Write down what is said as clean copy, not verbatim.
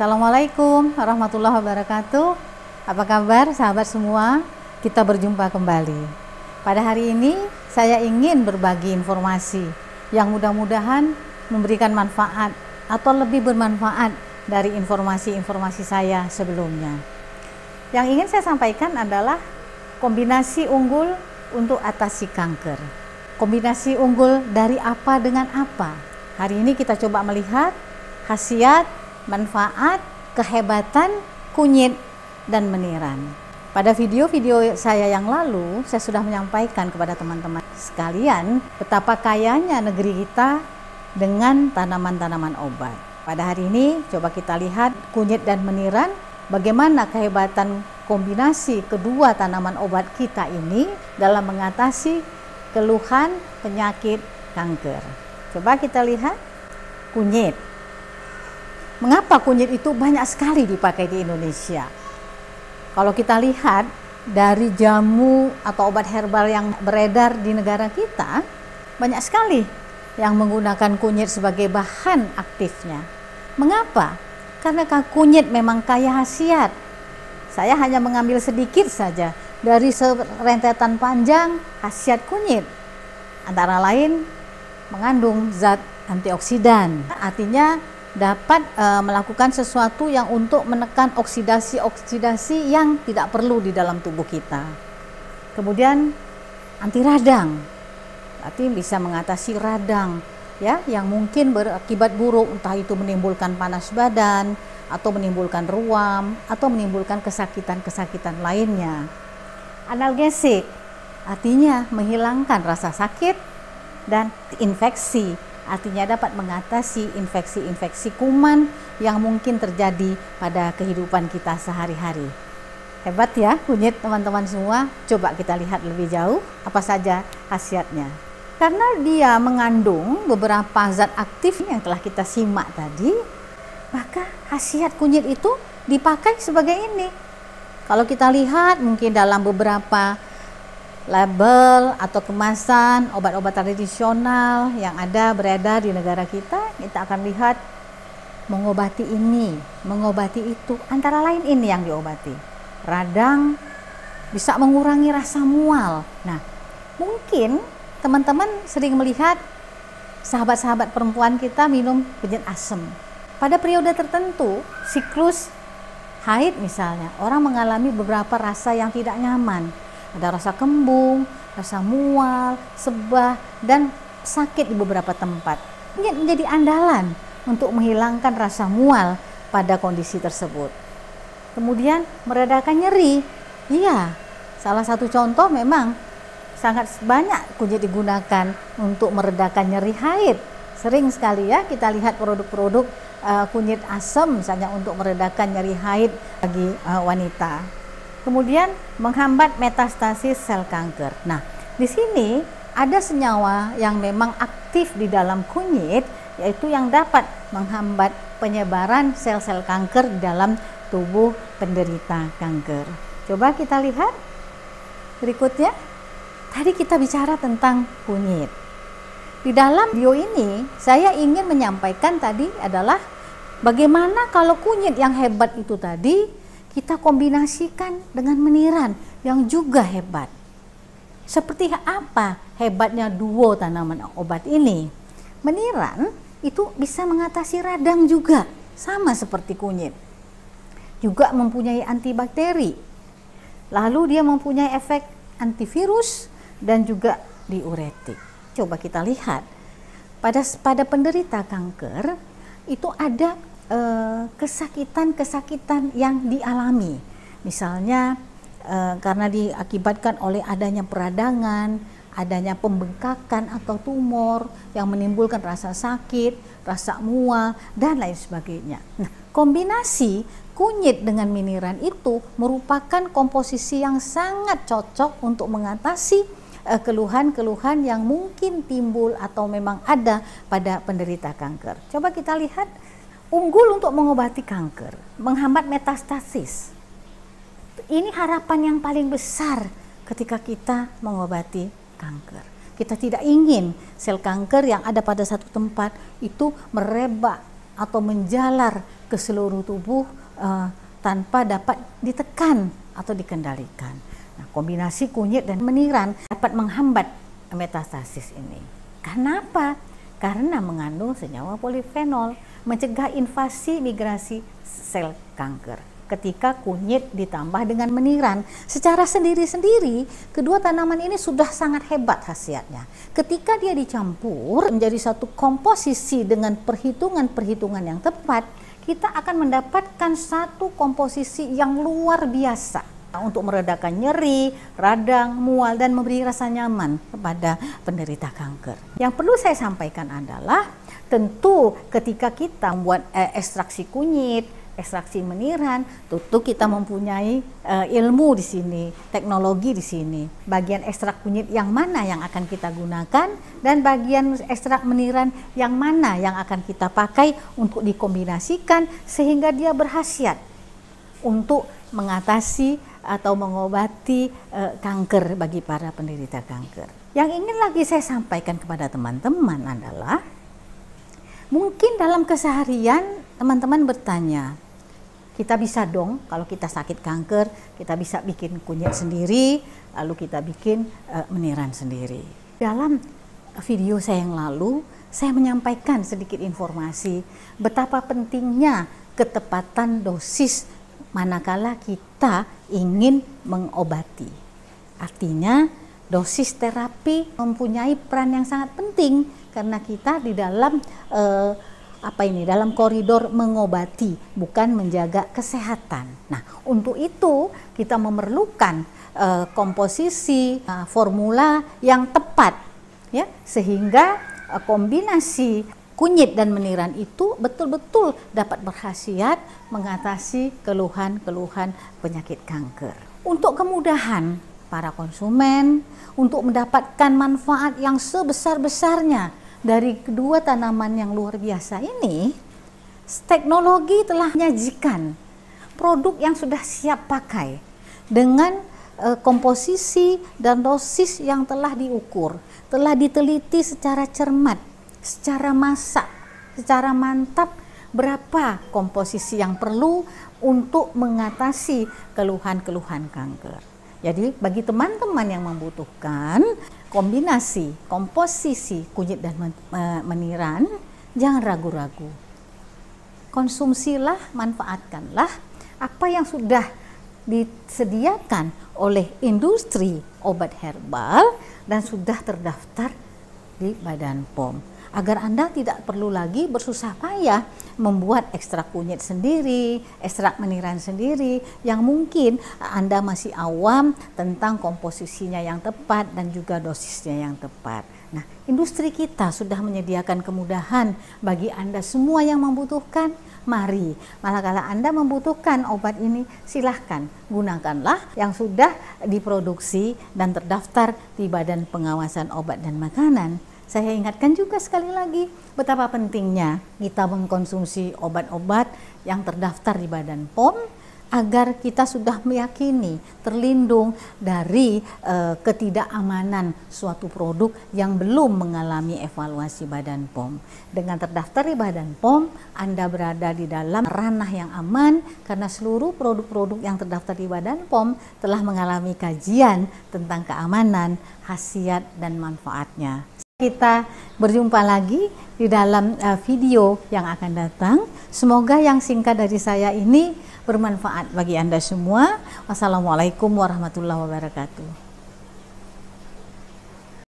Assalamualaikum warahmatullahi wabarakatuh. Apa kabar sahabat semua? Kita berjumpa kembali. Pada hari ini saya ingin berbagi informasi yang mudah-mudahan memberikan manfaat atau lebih bermanfaat dari informasi-informasi saya sebelumnya. Yang ingin saya sampaikan adalah kombinasi unggul untuk atasi kanker. Kombinasi unggul dari apa dengan apa? Hari ini kita coba melihat khasiat, manfaat, kehebatan kunyit dan meniran. Pada video-video saya yang lalu, saya sudah menyampaikan kepada teman-teman sekalian betapa kayanya negeri kita dengan tanaman-tanaman obat. Pada hari ini, coba kita lihat kunyit dan meniran, bagaimana kehebatan kombinasi kedua tanaman obat kita ini dalam mengatasi keluhan penyakit kanker. Coba kita lihat kunyit. Mengapa kunyit itu banyak sekali dipakai di Indonesia? Kalau kita lihat dari jamu atau obat herbal yang beredar di negara kita, banyak sekali yang menggunakan kunyit sebagai bahan aktifnya. Mengapa? Karena kunyit memang kaya khasiat. Saya hanya mengambil sedikit saja dari serentetan panjang khasiat kunyit. Antara lain mengandung zat antioksidan, artinya dapat melakukan sesuatu yang untuk menekan oksidasi-oksidasi yang tidak perlu di dalam tubuh kita. Kemudian anti radang, berarti bisa mengatasi radang ya yang mungkin berakibat buruk, entah itu menimbulkan panas badan atau menimbulkan ruam atau menimbulkan kesakitan-kesakitan lainnya. Analgesik, artinya menghilangkan rasa sakit dan infeksi, artinya dapat mengatasi infeksi-infeksi kuman yang mungkin terjadi pada kehidupan kita sehari-hari. Hebat ya kunyit teman-teman semua. Coba kita lihat lebih jauh apa saja khasiatnya. Karena dia mengandung beberapa zat aktif yang telah kita simak tadi, maka khasiat kunyit itu dipakai sebagai ini. Kalau kita lihat mungkin dalam beberapa label atau kemasan obat-obat tradisional yang ada beredar di negara kita, kita akan lihat mengobati ini, mengobati itu. Antara lain ini yang diobati. Radang, bisa mengurangi rasa mual. Nah, mungkin teman-teman sering melihat sahabat-sahabat perempuan kita minum penyet asam. Pada periode tertentu, siklus haid misalnya, orang mengalami beberapa rasa yang tidak nyaman. Ada rasa kembung, rasa mual, sebah, dan sakit di beberapa tempat. Ini menjadi andalan untuk menghilangkan rasa mual pada kondisi tersebut. Kemudian meredakan nyeri. Iya, salah satu contoh memang sangat banyak kunyit digunakan untuk meredakan nyeri haid. Sering sekali ya kita lihat produk-produk kunyit asam misalnya untuk meredakan nyeri haid bagi wanita. Kemudian menghambat metastasis sel kanker. Nah, di sini ada senyawa yang memang aktif di dalam kunyit, yaitu yang dapat menghambat penyebaran sel-sel kanker di dalam tubuh penderita kanker. Coba kita lihat berikutnya. Tadi kita bicara tentang kunyit. Di dalam video ini saya ingin menyampaikan tadi adalah bagaimana kalau kunyit yang hebat itu tadi kita kombinasikan dengan meniran yang juga hebat. Seperti apa hebatnya duo tanaman obat ini? Meniran itu bisa mengatasi radang juga, sama seperti kunyit. Juga mempunyai antibakteri. Lalu dia mempunyai efek antivirus dan juga diuretik. Coba kita lihat. Pada penderita kanker itu ada kesakitan-kesakitan yang dialami, misalnya karena diakibatkan oleh adanya peradangan, adanya pembengkakan atau tumor yang menimbulkan rasa sakit, rasa mual, dan lain sebagainya. Nah, kombinasi kunyit dengan meniran itu merupakan komposisi yang sangat cocok untuk mengatasi keluhan-keluhan yang mungkin timbul atau memang ada pada penderita kanker. Coba kita lihat. Unggul untuk mengobati kanker, menghambat metastasis. Ini harapan yang paling besar ketika kita mengobati kanker. Kita tidak ingin sel kanker yang ada pada satu tempat itu merebak atau menjalar ke seluruh tubuh tanpa dapat ditekan atau dikendalikan. Nah, kombinasi kunyit dan meniran dapat menghambat metastasis ini. Kenapa? Karena mengandung senyawa polifenol, mencegah invasi migrasi sel kanker. Ketika kunyit ditambah dengan meniran secara sendiri-sendiri, kedua tanaman ini sudah sangat hebat khasiatnya. Ketika dia dicampur menjadi satu komposisi dengan perhitungan-perhitungan yang tepat, kita akan mendapatkan satu komposisi yang luar biasa untuk meredakan nyeri, radang, mual, dan memberi rasa nyaman kepada penderita kanker. Yang perlu saya sampaikan adalah tentu ketika kita membuat ekstraksi kunyit, ekstraksi meniran, tentu kita mempunyai ilmu di sini, teknologi di sini. Bagian ekstrak kunyit yang mana yang akan kita gunakan dan bagian ekstrak meniran yang mana yang akan kita pakai untuk dikombinasikan sehingga dia berkhasiat untuk mengatasi atau mengobati kanker bagi para penderita kanker. Yang ingin lagi saya sampaikan kepada teman-teman adalah mungkin dalam keseharian teman-teman bertanya, kita bisa dong kalau kita sakit kanker, kita bisa bikin kunyit sendiri, lalu kita bikin meniran sendiri. Dalam video saya yang lalu, saya menyampaikan sedikit informasi betapa pentingnya ketepatan dosis manakala kita ingin mengobati. Artinya dosis terapi mempunyai peran yang sangat penting karena kita di dalam dalam koridor mengobati, bukan menjaga kesehatan. Nah, untuk itu kita memerlukan komposisi formula yang tepat, ya, sehingga kombinasi kunyit dan meniran itu betul-betul dapat berkhasiat mengatasi keluhan-keluhan penyakit kanker. Untuk kemudahan para konsumen untuk mendapatkan manfaat yang sebesar-besarnya dari kedua tanaman yang luar biasa ini, teknologi telah menyajikan produk yang sudah siap pakai dengan komposisi dan dosis yang telah diukur, telah diteliti secara cermat, secara masak, secara mantap berapa komposisi yang perlu untuk mengatasi keluhan-keluhan kanker. Jadi bagi teman-teman yang membutuhkan kombinasi, komposisi kunyit dan meniran, jangan ragu-ragu. Konsumsilah, manfaatkanlah apa yang sudah disediakan oleh industri obat herbal dan sudah terdaftar di Badan POM. Agar Anda tidak perlu lagi bersusah payah membuat ekstrak kunyit sendiri, ekstrak meniran sendiri, yang mungkin Anda masih awam tentang komposisinya yang tepat dan juga dosisnya yang tepat. Nah, industri kita sudah menyediakan kemudahan bagi Anda semua yang membutuhkan. Mari, manakala Anda membutuhkan obat ini, silahkan gunakanlah yang sudah diproduksi dan terdaftar di Badan Pengawasan Obat dan Makanan. Saya ingatkan juga sekali lagi betapa pentingnya kita mengkonsumsi obat-obat yang terdaftar di Badan POM agar kita sudah meyakini terlindung dari ketidakamanan suatu produk yang belum mengalami evaluasi Badan POM. Dengan terdaftar di Badan POM, Anda berada di dalam ranah yang aman karena seluruh produk-produk yang terdaftar di Badan POM telah mengalami kajian tentang keamanan, khasiat, dan manfaatnya. Kita berjumpa lagi di dalam video yang akan datang. Semoga yang singkat dari saya ini bermanfaat bagi Anda semua. Wassalamualaikum warahmatullahi wabarakatuh.